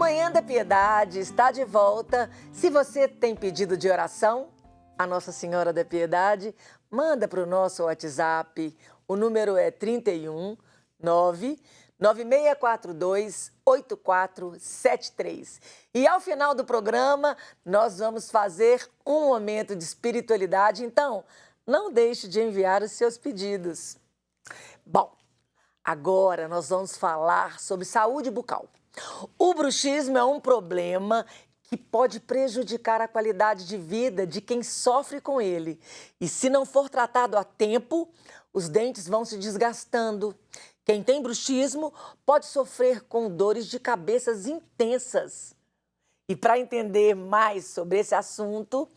Manhã da Piedade está de volta. Se você tem pedido de oração, a Nossa Senhora da Piedade, manda para o nosso WhatsApp. O número é 31 99642 8473. E ao final do programa, nós vamos fazer um momento de espiritualidade. Então, não deixe de enviar os seus pedidos. Bom, agora nós vamos falar sobre saúde bucal. O bruxismo é um problema que pode prejudicar a qualidade de vida de quem sofre com ele. E se não for tratado a tempo, os dentes vão se desgastando. Quem tem bruxismo pode sofrer com dores de cabeças intensas. E para entender mais sobre esse assunto,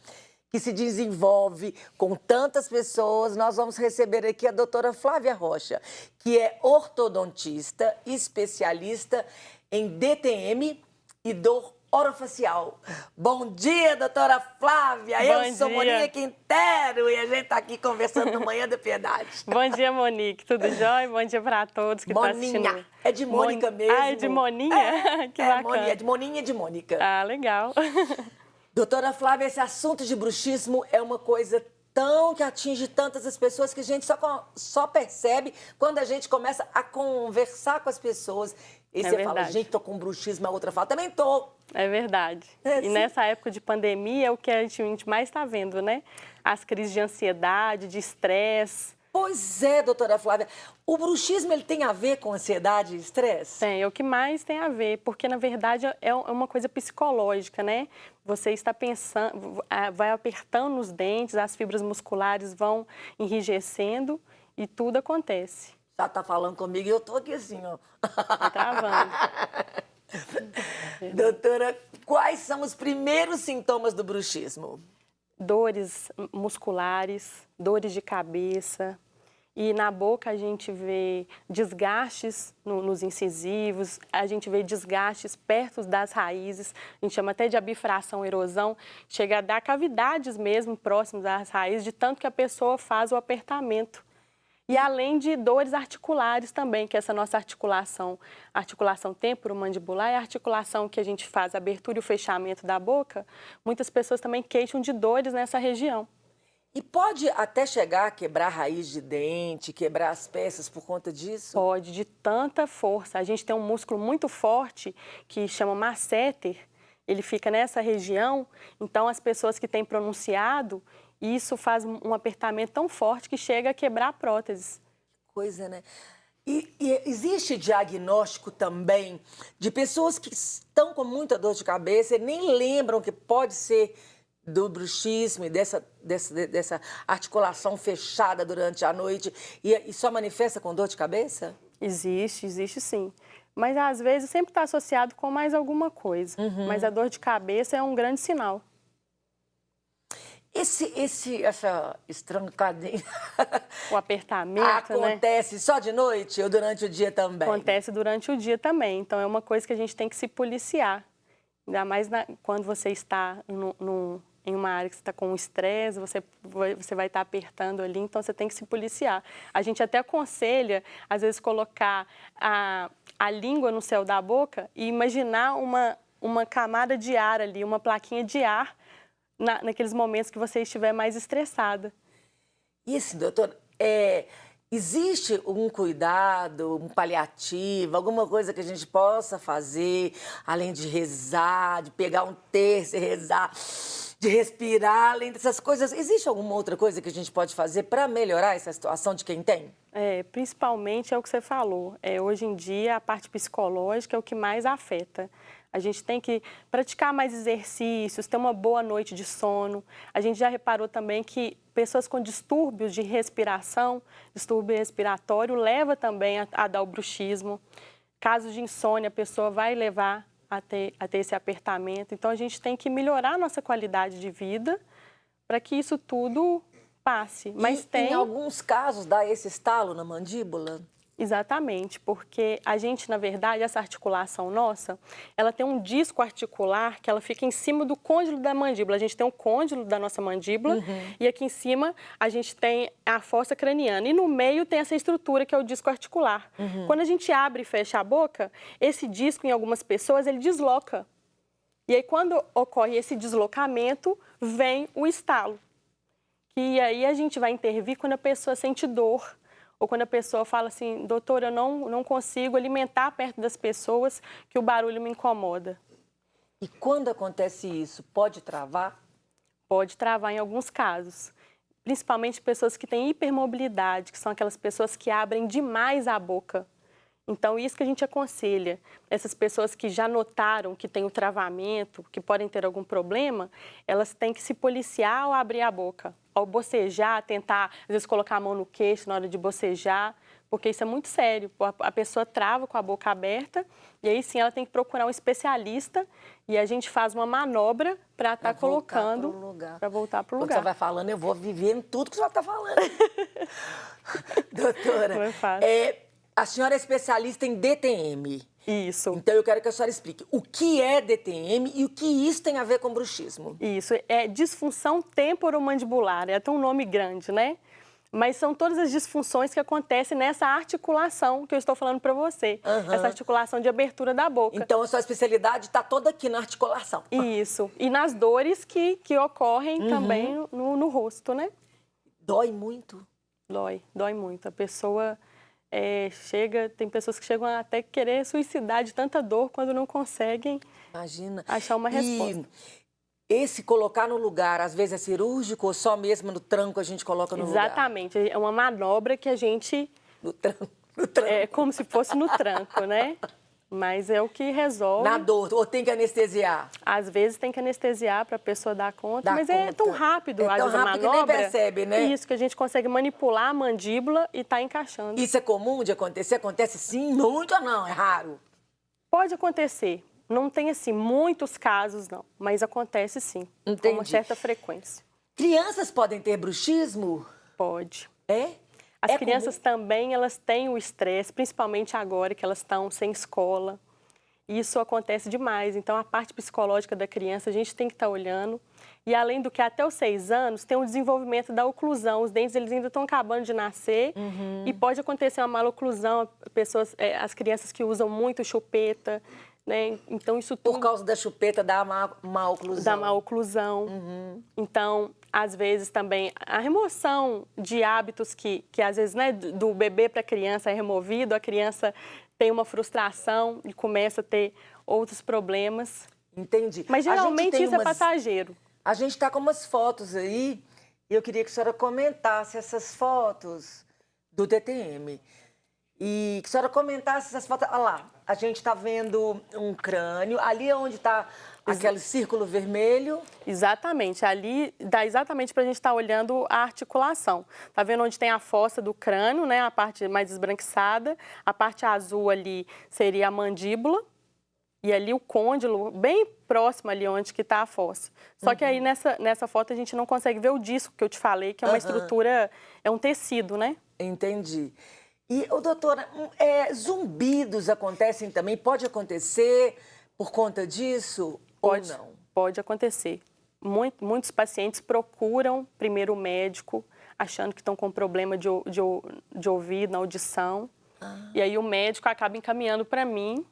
que se desenvolve com tantas pessoas, nós vamos receber aqui a doutora Flávia Rocha, que é ortodontista, especialista em DTM e dor orofacial. Bom dia, doutora Flávia! Eu sou Monique Quintero e a gente está aqui conversando no Manhã da Piedade. Bom dia, Monique. Tudo jóia? Bom dia para todos que estão assistindo. É de Mônica mesmo. Ah, é de Moninha? Que bacana. É de Moninha e de Mônica. Ah, legal. Doutora Flávia, esse assunto de bruxismo é uma coisa tão que atinge tantas as pessoas que a gente só percebe quando a gente começa a conversar com as pessoas. E você fala, gente, tô com bruxismo, a outra fala, também tô. É verdade. E nessa época de pandemia é o que a gente mais está vendo, né? As crises de ansiedade, de estresse. Pois é, doutora Flávia. O bruxismo, ele tem a ver com ansiedade e estresse? Tem, é o que mais tem a ver, porque, na verdade, é uma coisa psicológica, né? Você está pensando, vai apertando os dentes, as fibras musculares vão enrijecendo e tudo acontece. Já tá falando comigo e eu tô aqui assim, ó. Tá travando. Doutora, quais são os primeiros sintomas do bruxismo? Dores musculares, dores de cabeça. E na boca a gente vê desgastes nos incisivos, a gente vê desgastes perto das raízes, a gente chama até de abifração, erosão, chega a dar cavidades mesmo próximas às raízes, de tanto que a pessoa faz o apertamento. E além de dores articulares também, que essa nossa articulação temporomandibular é a articulação que a gente faz a abertura e o fechamento da boca, muitas pessoas também queixam de dores nessa região. E pode até chegar a quebrar a raiz de dente, quebrar as peças por conta disso? Pode, de tanta força. A gente tem um músculo muito forte que chama masseter, ele fica nessa região, então as pessoas que têm pronunciado, isso faz um apertamento tão forte que chega a quebrar próteses. Coisa, né? E existe diagnóstico também de pessoas que estão com muita dor de cabeça e nem lembram que pode ser do bruxismo e dessa articulação fechada durante a noite e só manifesta com dor de cabeça? Existe sim. Mas às vezes sempre está associado com mais alguma coisa. Mas a dor de cabeça é um grande sinal. Essa estrancadinha... O apertamento, acontece, né? Só de noite ou durante o dia também? Acontece durante o dia também. Então, é uma coisa que a gente tem que se policiar. Ainda mais quando você está em uma área que você está com estresse, você vai estar apertando ali, então você tem que se policiar. A gente até aconselha, às vezes, colocar a língua no céu da boca e imaginar uma camada de ar ali, uma plaquinha de ar, naqueles momentos que você estiver mais estressada. Isso, doutor, existe um cuidado, um paliativo, alguma coisa que a gente possa fazer, além de rezar, de pegar um terço e rezar, de respirar, além dessas coisas? Existe alguma outra coisa que a gente pode fazer para melhorar essa situação de quem tem? Principalmente é o que você falou. Hoje em dia, a parte psicológica é o que mais afeta. A gente tem que praticar mais exercícios, ter uma boa noite de sono. A gente já reparou também que pessoas com distúrbios de respiração, distúrbio respiratório, leva também a dar o bruxismo. Casos de insônia, a pessoa vai levar a ter esse apertamento. Então, a gente tem que melhorar a nossa qualidade de vida para que isso tudo passe. Mas em alguns casos, dá esse estalo na mandíbula? Exatamente, porque a gente, na verdade, essa articulação nossa, ela tem um disco articular que ela fica em cima do côndilo da mandíbula. A gente tem o côndilo da nossa mandíbula e aqui em cima a gente tem a fossa craniana. E no meio tem essa estrutura que é o disco articular. Quando a gente abre e fecha a boca, esse disco, em algumas pessoas, ele desloca. E aí, quando ocorre esse deslocamento, vem o estalo. E aí a gente vai intervir quando a pessoa sente dor, ou quando a pessoa fala assim, doutor, eu não consigo alimentar perto das pessoas que o barulho me incomoda. E quando acontece isso, pode travar? Pode travar em alguns casos. Principalmente pessoas que têm hipermobilidade, que são aquelas pessoas que abrem demais a boca. Então, isso que a gente aconselha. Essas pessoas que já notaram que tem o travamento, que podem ter algum problema, elas têm que se policiar ao abrir a boca. Ao bocejar, tentar, às vezes, colocar a mão no queixo na hora de bocejar, porque isso é muito sério. A pessoa trava com a boca aberta e aí sim ela tem que procurar um especialista e a gente faz uma manobra para estar colocando, para voltar para o lugar. Quando você vai falando, eu vou vivendo tudo que você está falando. Doutora, não é fácil. A senhora é especialista em DTM. Isso. Então, eu quero que a senhora explique o que é DTM e o que isso tem a ver com bruxismo. Isso, é disfunção temporomandibular, é até um nome grande, né? Mas são todas as disfunções que acontecem nessa articulação que eu estou falando para você. Essa articulação de abertura da boca. Então, a sua especialidade está toda aqui na articulação. Isso. E nas dores que ocorrem também no rosto, né? Dói muito? Dói muito. A pessoa tem pessoas que chegam a até querer suicidar de tanta dor quando não conseguem achar uma resposta. Esse colocar no lugar, às vezes é cirúrgico ou só mesmo no tranco a gente coloca no lugar? Exatamente. É uma manobra que a gente... No tranco. É como se fosse no tranco, né? Mas é o que resolve. Na dor, ou tem que anestesiar? Às vezes tem que anestesiar para a pessoa dar conta, mas é tão rápido, às vezes, a manobra. Que nem percebe, né? Isso, que a gente consegue manipular a mandíbula e tá encaixando. Isso é comum de acontecer? Acontece sim, muito ou não? É raro? Pode acontecer. Não tem, assim, muitos casos, não. Mas acontece, sim. Entendi. Com uma certa frequência. Crianças podem ter bruxismo? Pode. É? As crianças também, elas têm o estresse, principalmente agora que elas estão sem escola. Isso acontece demais. Então, a parte psicológica da criança, a gente tem que estar olhando. E, além do que, até os 6 anos, tem o desenvolvimento da oclusão. Os dentes, eles ainda estão acabando de nascer. E pode acontecer uma maloclusão. As crianças que usam muito chupeta, né? Então, isso tudo... Por causa da chupeta, dá má oclusão. Da má oclusão. Então, às vezes, também, a remoção de hábitos que às vezes, né, do bebê para a criança é removido, a criança tem uma frustração e começa a ter outros problemas. Entendi. Mas, geralmente, isso é passageiro. A gente está com umas fotos aí e eu queria que a senhora comentasse essas fotos do DTM. E que a senhora comentasse essas fotos. Olha lá, a gente está vendo um crânio. Ali é onde está aquele círculo vermelho. Exatamente. Ali dá exatamente para a gente estar olhando a articulação. Está vendo onde tem a fossa do crânio, né? A parte mais esbranquiçada. A parte azul ali seria a mandíbula. E ali o côndilo, bem próximo ali onde que está a fossa. Só que aí nessa foto a gente não consegue ver o disco que eu te falei, que é uma estrutura, é um tecido, né? Entendi. E, doutora, zumbidos acontecem também? Pode acontecer por conta disso ou não? Pode acontecer. Muitos pacientes procuram primeiro o médico, achando que estão com problema de ouvido, na audição. E aí o médico acaba encaminhando para mim,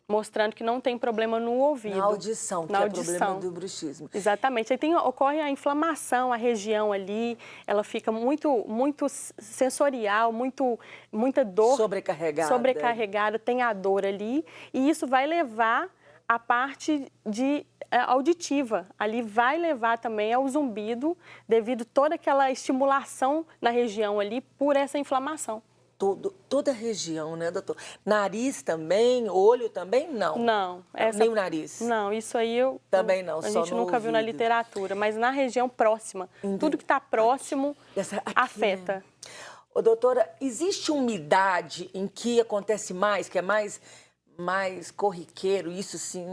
mostrando que não tem problema no ouvido. Na audição, que é problema do bruxismo. Exatamente. Aí ocorre a inflamação, a região ali, ela fica muito sensorial, muita dor. Sobrecarregada, tem a dor ali. E isso vai levar a parte auditiva. Ali vai levar também ao zumbido, devido a toda aquela estimulação na região ali por essa inflamação. Toda a região, né, doutor? Nariz também, olho também, não? Não. Nem o nariz? Não, isso aí também não, a gente nunca viu na literatura, mas na região próxima. Entendi. Tudo que está próximo afeta. Né? Ô, doutora, existe umidade em que acontece mais, que é mais corriqueiro, isso sim?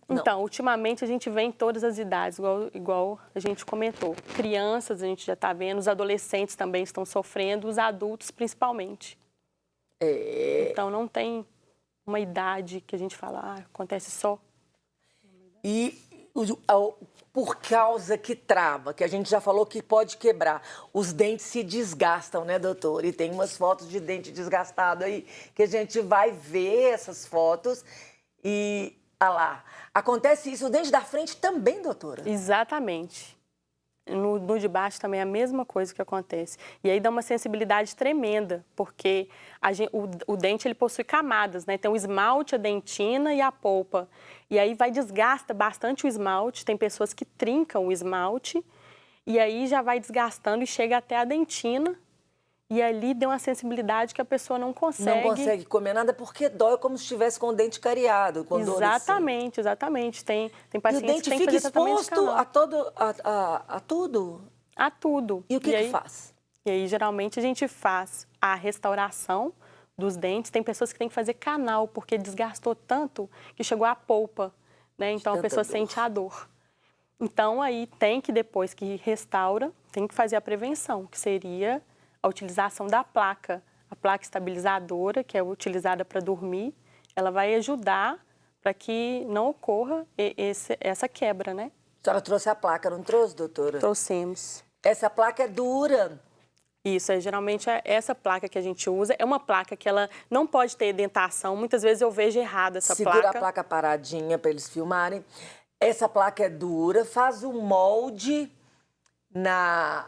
Não. Então, ultimamente a gente vê em todas as idades, igual a gente comentou. Crianças a gente já está vendo, os adolescentes também estão sofrendo, os adultos principalmente. Então, não tem uma idade que a gente fala, acontece só. E por causa que trava, que a gente já falou que pode quebrar, os dentes se desgastam, né, doutor? E tem umas fotos de dente desgastado aí, que a gente vai ver essas fotos e, lá, acontece isso, o dente da frente também, doutora? Exatamente. No de baixo também é a mesma coisa que acontece. E aí dá uma sensibilidade tremenda, porque o dente ele possui camadas, né? Tem o esmalte, a dentina e a polpa. E aí desgasta bastante o esmalte, tem pessoas que trincam o esmalte, e aí já vai desgastando e chega até a dentina, e ali deu uma sensibilidade que a pessoa não consegue. Não consegue comer nada porque dói como se estivesse com o dente cariado. Com Exatamente, exatamente. Tem pacientes que têm que fazer fica tratamento de canal. exposto a tudo? A tudo. E o que faz? E aí, geralmente, a gente faz a restauração dos dentes. Tem pessoas que têm que fazer canal, porque desgastou tanto que chegou à polpa, né? Então, a pessoa sente a dor. Então, aí tem que, depois que restaura, tem que fazer a prevenção, que seria a utilização da placa. A placa estabilizadora, que é utilizada para dormir, ela vai ajudar para que não ocorra essa quebra, né? A senhora trouxe a placa, não trouxe, doutora? Trouxemos. Essa placa é dura. Isso, geralmente essa placa que a gente usa é uma placa que ela não pode ter dentação. Muitas vezes eu vejo errado essa placa. Segura a placa paradinha para eles filmarem. Essa placa é dura, faz o molde da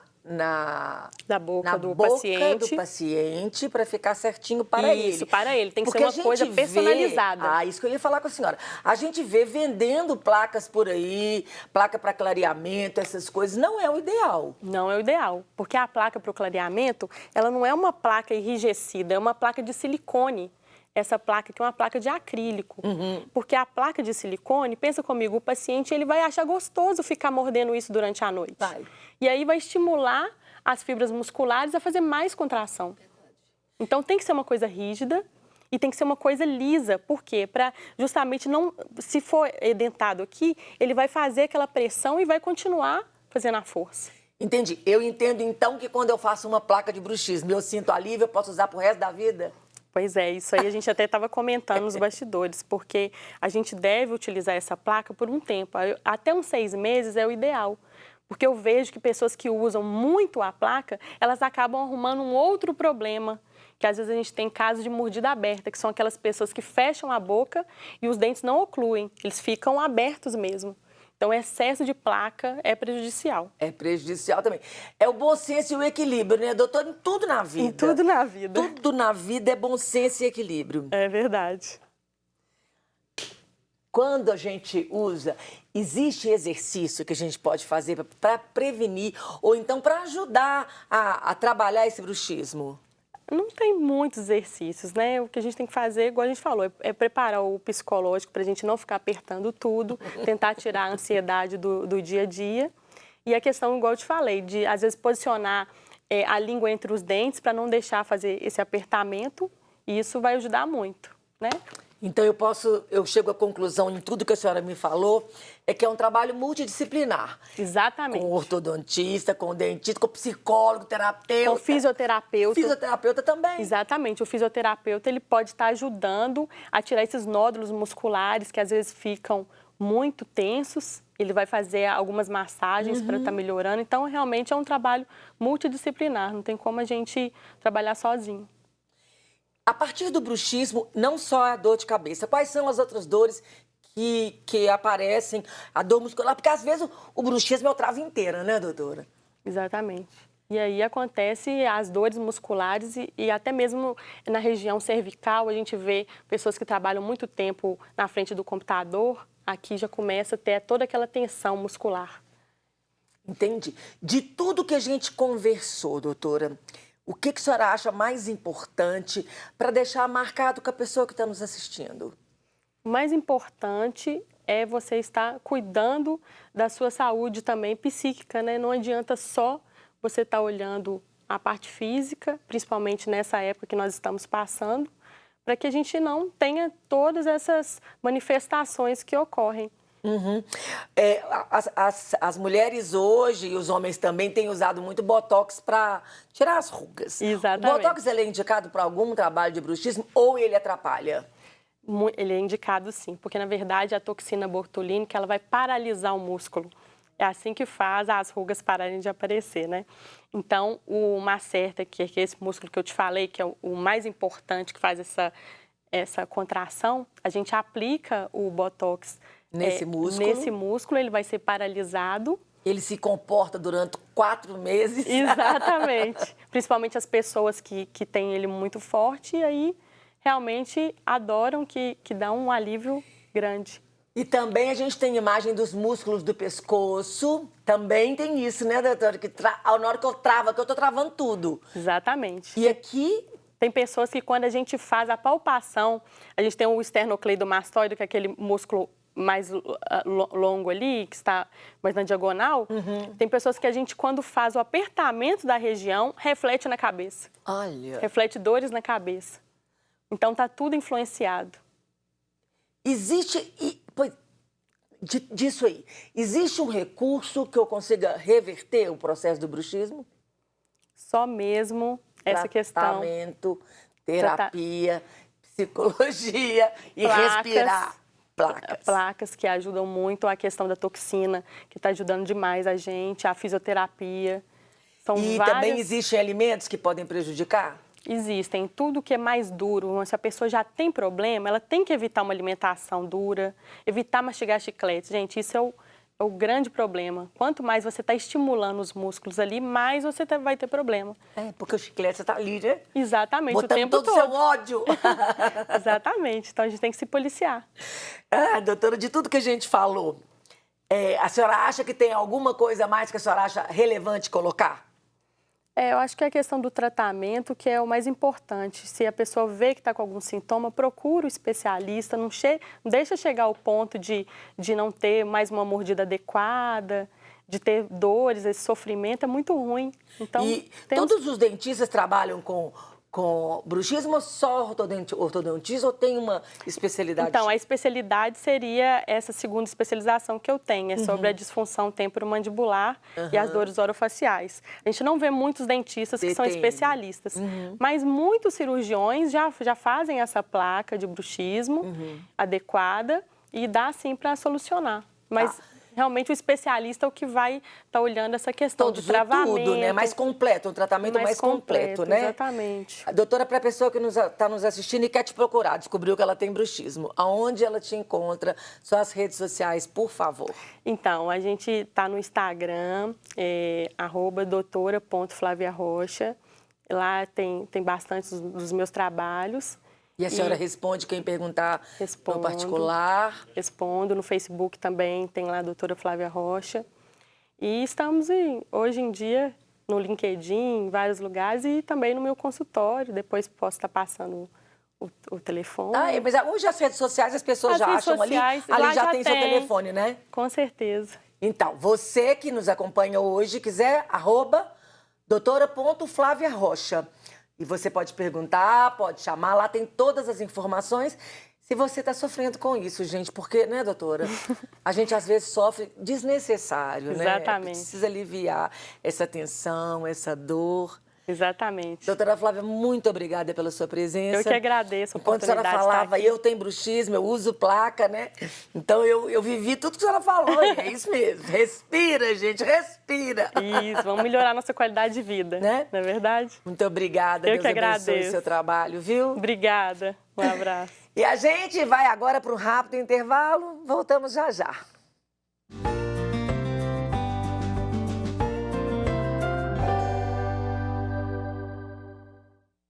boca do paciente para ficar certinho para ele. Isso, para ele. Tem que ser uma coisa personalizada. Isso que eu ia falar com a senhora. A gente vê vendendo placas por aí, placa para clareamento, essas coisas. Não é o ideal. Não é o ideal, porque a placa para o clareamento, ela não é uma placa enrijecida, é uma placa de silicone. Essa placa que é uma placa de acrílico. Porque a placa de silicone, pensa comigo, o paciente ele vai achar gostoso ficar mordendo isso durante a noite. Vai. E aí vai estimular as fibras musculares a fazer mais contração. Então tem que ser uma coisa rígida e tem que ser uma coisa lisa. Por quê? Para justamente não, se for edentado aqui, ele vai fazer aquela pressão e vai continuar fazendo a força. Entendi. Eu entendo então que quando eu faço uma placa de bruxismo, eu sinto alívio, eu posso usar pro resto da vida? Pois é, isso aí a gente até estava comentando nos bastidores, porque a gente deve utilizar essa placa por um tempo. Até uns 6 meses é o ideal. Porque eu vejo que pessoas que usam muito a placa, elas acabam arrumando um outro problema, que às vezes a gente tem casos de mordida aberta, que são aquelas pessoas que fecham a boca e os dentes não ocluem, eles ficam abertos mesmo. Então, excesso de placa é prejudicial. É prejudicial também. É o bom senso e o equilíbrio, né, doutor? Em tudo na vida. Em tudo na vida. Tudo na vida é bom senso e equilíbrio. É verdade. Quando a gente usa, existe exercício que a gente pode fazer para prevenir ou então para ajudar a trabalhar esse bruxismo? Não tem muitos exercícios, né? O que a gente tem que fazer, igual a gente falou, é preparar o psicológico para a gente não ficar apertando tudo, tentar tirar a ansiedade do dia a dia. E a questão, igual eu te falei, de às vezes posicionar a língua entre os dentes para não deixar fazer esse apertamento, e isso vai ajudar muito, né? Então eu chego à conclusão em tudo que a senhora me falou, é que é um trabalho multidisciplinar. Exatamente. Com ortodontista, com dentista, com psicólogo, terapeuta. Com fisioterapeuta. Fisioterapeuta também. Exatamente. O fisioterapeuta ele pode estar ajudando a tirar esses nódulos musculares que às vezes ficam muito tensos. Ele vai fazer algumas massagens para estar melhorando. Então, realmente é um trabalho multidisciplinar. Não tem como a gente trabalhar sozinho. A partir do bruxismo, não só a dor de cabeça, quais são as outras dores que aparecem, a dor muscular? Porque às vezes o bruxismo é o travo inteira, né, doutora? Exatamente. E aí acontece as dores musculares e até mesmo na região cervical, a gente vê pessoas que trabalham muito tempo na frente do computador, aqui já começa a ter toda aquela tensão muscular. Entendi. De tudo que a gente conversou, doutora, o que a senhora acha mais importante para deixar marcado com a pessoa que está nos assistindo? O mais importante é você estar cuidando da sua saúde também psíquica, né? Não adianta só você estar olhando a parte física, principalmente nessa época que nós estamos passando, para que a gente não tenha todas essas manifestações que ocorrem. Uhum. As mulheres hoje e os homens também têm usado muito Botox para tirar as rugas. Exatamente. O Botox ele é indicado para algum trabalho de bruxismo ou ele atrapalha? Ele é indicado sim, porque na verdade a toxina botulínica ela vai paralisar o músculo. É assim que faz as rugas pararem de aparecer, né? Então, o Macerta, que é esse músculo que eu te falei, que é o mais importante, que faz essa contração, a gente aplica o Botox nesse músculo. Nesse músculo, ele vai ser paralisado. Ele se comporta durante 4 meses. Exatamente. Principalmente as pessoas que têm ele muito forte e aí realmente adoram que dá um alívio grande. E também a gente tem imagem dos músculos do pescoço. Também tem isso, né, doutora? Que na hora que eu travo, que eu tô travando tudo. Exatamente. E aqui... Tem pessoas que quando a gente faz a palpação, a gente tem o esternocleidomastoide, que é aquele músculo mais longo ali, que está mais na diagonal. Tem pessoas que a gente, quando faz o apertamento da região, reflete na cabeça. Olha. Reflete dores na cabeça. Então, tá tudo influenciado. Disso aí, existe um recurso que eu consiga reverter o processo do bruxismo? Só mesmo essa questão. Tratamento, terapia, psicologia e respirar. Placas que ajudam muito, a questão da toxina, que está ajudando demais a gente, a fisioterapia. Também existem alimentos que podem prejudicar? Existem. Tudo que é mais duro, se a pessoa já tem problema, ela tem que evitar uma alimentação dura, evitar mastigar chicletes. Gente, isso é o grande problema. Quanto mais você está estimulando os músculos ali, mais você vai ter problema. Porque o chiclete está ali, né? Exatamente, botando o tempo todo. Botando todo o seu ódio. Exatamente. Então, a gente tem que se policiar. Doutora, de tudo que a gente falou, a senhora acha que tem alguma coisa a mais que a senhora acha relevante colocar? Eu acho que é a questão do tratamento que é o mais importante. Se a pessoa vê que está com algum sintoma, procura o especialista, não deixa chegar ao ponto de não ter mais uma mordida adequada, de ter dores, esse sofrimento é muito ruim. Então, todos os dentistas trabalham com bruxismo ou só ortodontista ou tem uma especialidade? Então, a especialidade seria essa segunda especialização que eu tenho, sobre a disfunção temporomandibular e as dores orofaciais. A gente não vê muitos dentistas que são especialistas, mas muitos cirurgiões já fazem essa placa de bruxismo adequada e dá sim para solucionar. Mas realmente o especialista é o que vai estar olhando essa questão de travamento. Tudo, né? Mais completo, um tratamento mais completo, né? Exatamente. Doutora, para a pessoa que está nos assistindo e quer te procurar, descobriu que ela tem bruxismo, aonde ela te encontra? Suas redes sociais, por favor. Então, a gente está no Instagram, @doutora.flaviarocha. Lá tem bastante dos meus trabalhos. E a senhora responde quem perguntar no particular? Respondo. No Facebook também tem lá a doutora Flávia Rocha. E estamos, hoje em dia, no LinkedIn, em vários lugares e também no meu consultório. Depois posso estar passando o telefone. Mas hoje as redes sociais as pessoas já acham ali já tem seu telefone, né? Com certeza. Então, você que nos acompanha hoje, quiser, @doutora.flaviarocha. E você pode perguntar, pode chamar, lá tem todas as informações. Se você está sofrendo com isso, gente, porque, né, doutora? A gente às vezes sofre desnecessário, né? Exatamente. Precisa aliviar essa tensão, essa dor. Exatamente. Doutora Flávia, muito obrigada pela sua presença. Eu que agradeço a oportunidade. Enquanto a senhora falava, eu tenho bruxismo, eu uso placa, né? Então eu vivi tudo que a senhora falou, é isso mesmo. Respira, gente, respira. Isso, vamos melhorar nossa qualidade de vida, né? Não é verdade? Muito obrigada, eu que abençoe agradeço o seu trabalho, viu? Obrigada, um abraço. E a gente vai agora para um rápido intervalo, voltamos já já.